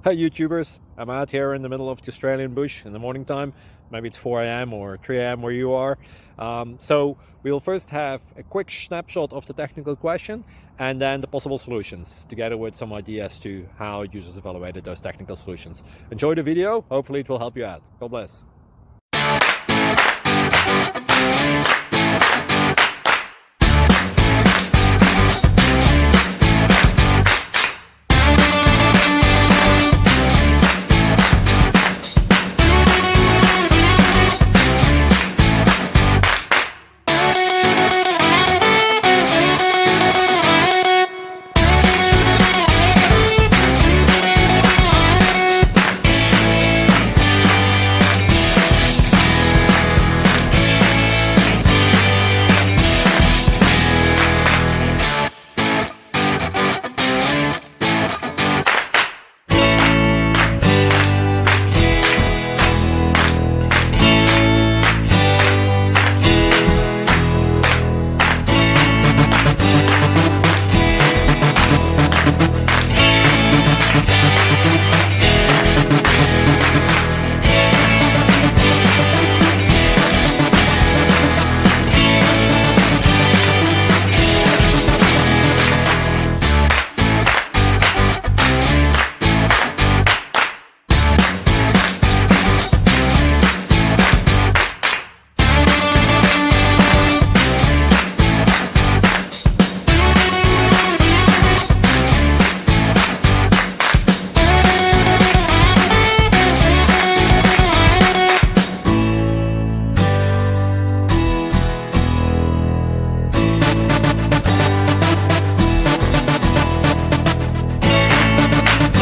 Hi YouTubers, I'm out here in the middle of the Australian bush in the morning time. Maybe it's 4 a.m. or 3 a.m. where you are. So we'll first have a quick snapshot of the technical question and then the possible solutions, together with some ideas to how users evaluated those technical solutions. Enjoy the video, hopefully it will help you out. God bless.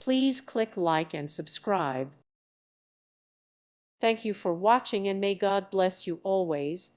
Please click like and subscribe. Thank you for watching and may God bless you always.